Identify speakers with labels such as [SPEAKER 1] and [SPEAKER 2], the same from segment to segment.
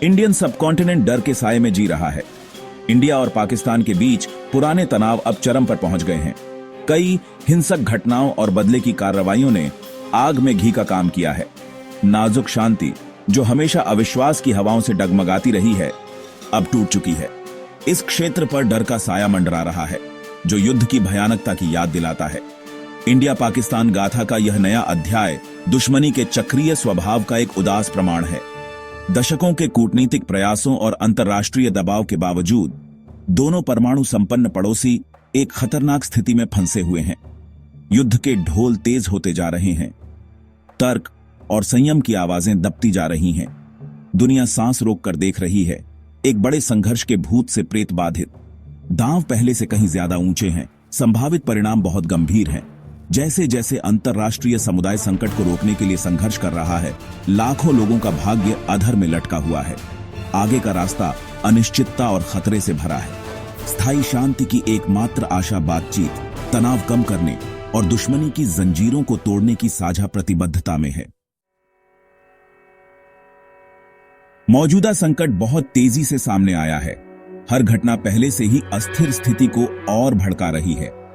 [SPEAKER 1] Indian subcontinent डर के साए में जी रहा है। इंडिया और पाकिस्तान के बीच पुराने तनाव अब चरम पर पहुंच गए हैं। कई हिंसक घटनाओं और बदले की कार्रवाइयों ने आग में घी का काम किया है। नाजुक शांति जो हमेशा अविश्वास की हवाओं से डगमगाती रही है, अब टूट चुकी है। इस क्षेत्र पर डर का साया मंडरा रहा है, जो युद्ध की भयानकता की याद दिलाता है। इंडिया पाकिस्तान गाथा का यह नया अध्याय दुश्मनी के चक्रीय स्वभाव का एक उदास प्रमाण है। दशकों के कूटनीतिक प्रयासों और अंतर्राष्ट्रीय दबाव के बावजूद दोनों परमाणु संपन्न पड़ोसी एक खतरनाक स्थिति में फंसे हुए हैं। युद्ध के ढोल तेज होते जा रहे हैं, तर्क और संयम की आवाजें दबती जा रही हैं। दुनिया सांस रोककर देख रही है, एक बड़े संघर्ष के भूत से प्रेत बाधित। दांव पहले से कहीं ज्यादा ऊंचे हैं, संभावित परिणाम बहुत गंभीर हैं। जैसे जैसे अंतर्राष्ट्रीय समुदाय संकट को रोकने के लिए संघर्ष कर रहा है, लाखों लोगों का भाग्य अधर में लटका हुआ है। आगे का रास्ता अनिश्चितता और खतरे से भरा है। स्थायी शांति की एकमात्र आशा बातचीत, तनाव कम करने और दुश्मनी की जंजीरों को तोड़ने की साझा प्रतिबद्धता में है। मौजूदा संकट बहुत तेजी से सामने आया है। हर घटना पहले से ही अस्थिर स्थिति को और भड़का रही है।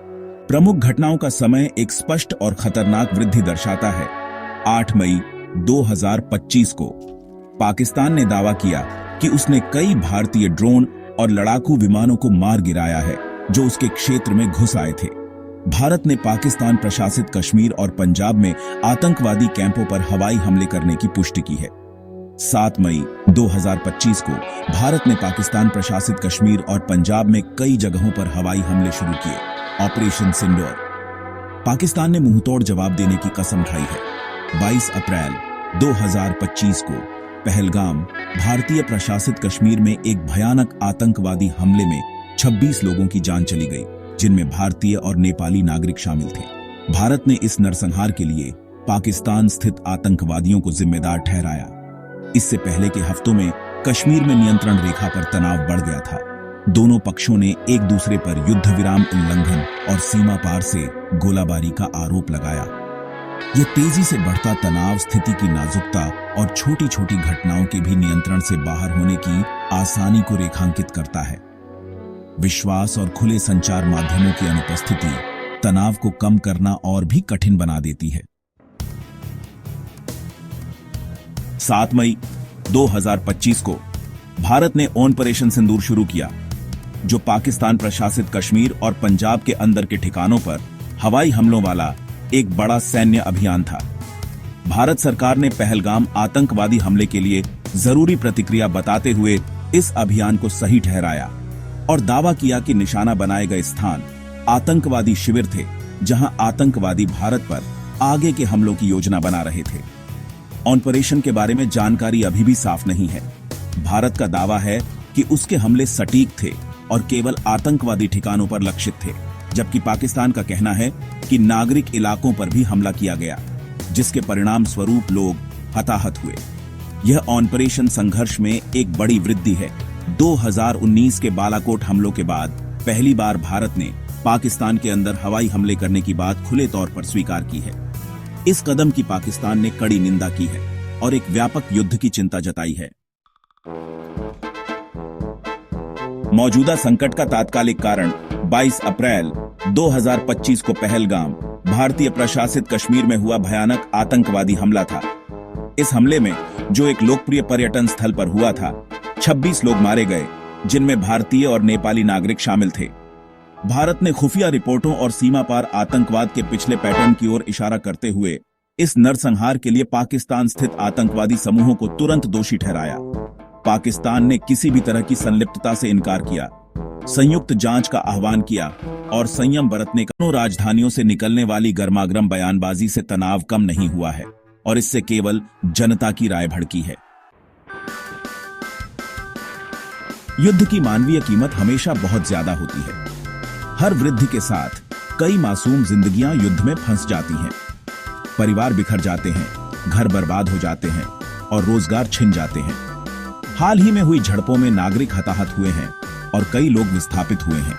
[SPEAKER 1] प्रमुख घटनाओं का समय एक स्पष्ट और खतरनाक वृद्धि दर्शाता है। 8 मई 2025 को पाकिस्तान ने दावा किया कि उसने कई भारतीय ड्रोन और लड़ाकू विमानों को मार गिराया है, जो उसके क्षेत्र में घुस आए थे। भारत ने पाकिस्तान प्रशासित कश्मीर और पंजाब में आतंकवादी कैंपों पर हवाई हमले करने की पुष्टि की है। 7 मई 2025 को भारत ने पाकिस्तान प्रशासित कश्मीर और पंजाब में कई जगहों पर हवाई हमले शुरू किए। ऑपरेशन सिंदूर। पाकिस्तान ने मुंहतोड़ जवाब देने की कसम खाई है। 22 अप्रैल 2025 को पहलगाम, भारतीय प्रशासित कश्मीर में एक भयानक आतंकवादी हमले में 26 लोगों की जान चली गई, जिनमें भारतीय और नेपाली नागरिक शामिल थे। भारत ने इस नरसंहार के लिए पाकिस्तान स्थित आतंकवादियों को जिम्मेदार ठहराया। इससे पहले के हफ्तों में कश्मीर में नियंत्रण रेखा पर तनाव बढ़ गया था। दोनों पक्षों ने एक दूसरे पर युद्ध विराम उल्लंघन और सीमा पार से गोलाबारी का आरोप लगाया। यह तेजी से बढ़ता तनाव स्थिति की नाजुकता और छोटी छोटी घटनाओं के भी नियंत्रण से बाहर होने की आसानी को रेखांकित करता है। विश्वास और खुले संचार माध्यमों की अनुपस्थिति तनाव को कम करना और भी कठिन बना देती है। 7 मई 2025 को भारत ने ऑपरेशन सिंदूर शुरू किया, जो पाकिस्तान प्रशासित कश्मीर और पंजाब के अंदर के ठिकानों पर हवाई हमलों वाला एक बड़ा सैन्य अभियान था। भारत सरकार ने पहलगाम आतंकवादी हमले के लिए जरूरी प्रतिक्रिया बताते हुए इस अभियान को सही ठहराया और दावा किया कि निशाना बनाए गए स्थान आतंकवादी शिविर थे, जहां आतंकवादी भारत पर आगे के हमलों की योजना बना रहे थे। ऑपरेशन के बारे में जानकारी अभी भी साफ नहीं है। भारत का दावा है कि उसके हमले सटीक थे और केवल आतंकवादी ठिकानों पर लक्षित थे, जबकि पाकिस्तान का कहना है कि नागरिक इलाकों पर भी हमला किया गया, जिसके परिणाम स्वरूप लोग हताहत हुए। यह ऑपरेशन संघर्ष में एक बड़ी वृद्धि है। 2019 के बालाकोट हमलों के बाद पहली बार भारत ने पाकिस्तान के अंदर हवाई हमले करने की बात खुले तौर पर स्वीकार की है। इस कदम की पाकिस्तान ने कड़ी निंदा की है और एक व्यापक युद्ध की चिंता जताई है। मौजूदा संकट का तात्कालिक कारण 22 अप्रैल 2025 को पहलगाम, भारतीय प्रशासित कश्मीर में हुआ भयानक आतंकवादी हमला था। इस हमले में, जो एक लोकप्रिय पर्यटन स्थल पर हुआ था, 26 लोग मारे गए, जिनमें भारतीय और नेपाली नागरिक शामिल थे। भारत ने खुफिया रिपोर्टों और सीमा पार आतंकवाद के पिछले पैटर्न की ओर इशारा करते हुए इस नरसंहार के लिए पाकिस्तान स्थित आतंकवादी समूहों को तुरंत दोषी ठहराया। पाकिस्तान ने किसी भी तरह की संलिप्तता से इनकार किया, संयुक्त जांच का आह्वान किया और संयम बरतने का। दोनों राजधानियों से निकलने वाली गर्मागर्म बयानबाजी से तनाव कम नहीं हुआ है और इससे केवल जनता की राय भड़की है। युद्ध की मानवीय कीमत हमेशा बहुत ज्यादा होती है। हर वृद्धि के साथ कई मासूम जिंदगियां युद्ध में फंस जाती हैं। परिवार बिखर जाते हैं, घर बर्बाद हो जाते हैं और रोजगार छिन जाते हैं। हाल ही में हुई झड़पों में नागरिक हताहत हुए हैं और कई लोग विस्थापित हुए हैं।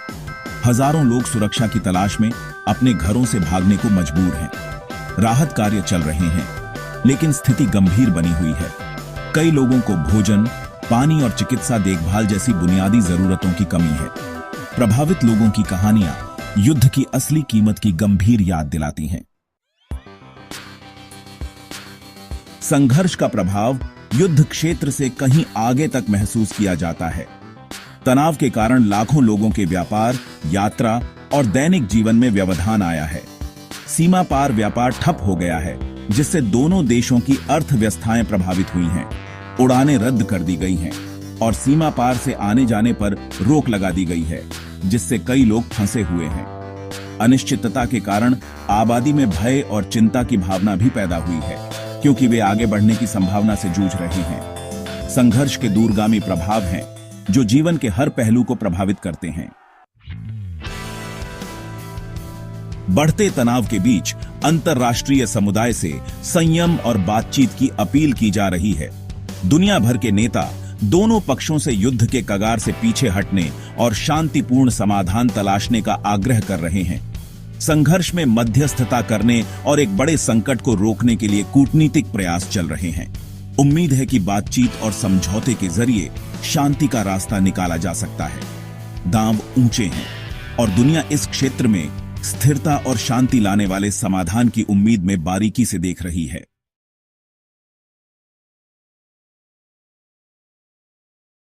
[SPEAKER 1] हजारों लोग सुरक्षा की तलाश में अपने घरों से भागने को मजबूर हैं। राहत कार्य चल रहे हैं, लेकिन स्थिति गंभीर बनी हुई है। कई लोगों को भोजन, पानी और चिकित्सा देखभाल जैसी बुनियादी जरूरतों की कमी है। प्रभावित लोगों की कहानियां युद्ध की असली कीमत की गंभीर याद दिलाती हैं। संघर्ष का प्रभाव युद्ध क्षेत्र से कहीं आगे तक महसूस किया जाता है। तनाव के कारण लाखों लोगों के व्यापार, यात्रा और दैनिक जीवन में व्यवधान आया है। सीमा पार व्यापार ठप हो गया है, जिससे दोनों देशों की अर्थव्यवस्थाएं प्रभावित हुई हैं। उड़ानें रद्द कर दी गई हैं और सीमा पार से आने जाने पर रोक लगा दी गई है, जिससे कई लोग फंसे हुए हैं। अनिश्चितता के कारण आबादी में भय और चिंता की भावना भी पैदा हुई है, क्योंकि वे आगे बढ़ने की संभावना से जूझ रहे हैं। संघर्ष के दूरगामी प्रभाव हैं जो जीवन के हर पहलू को प्रभावित करते हैं। बढ़ते तनाव के बीच अंतर्राष्ट्रीय समुदाय से संयम और बातचीत की अपील की जा रही है। दुनिया भर के नेता दोनों पक्षों से युद्ध के कगार से पीछे हटने और शांतिपूर्ण समाधान तलाशने का आग्रह कर रहे हैं। संघर्ष में मध्यस्थता करने और एक बड़े संकट को रोकने के लिए कूटनीतिक प्रयास चल रहे हैं। उम्मीद है कि बातचीत और समझौते के जरिए शांति का रास्ता निकाला जा सकता है। दांव ऊंचे हैं और दुनिया इस क्षेत्र में स्थिरता और शांति लाने वाले समाधान की उम्मीद में बारीकी से देख रही है।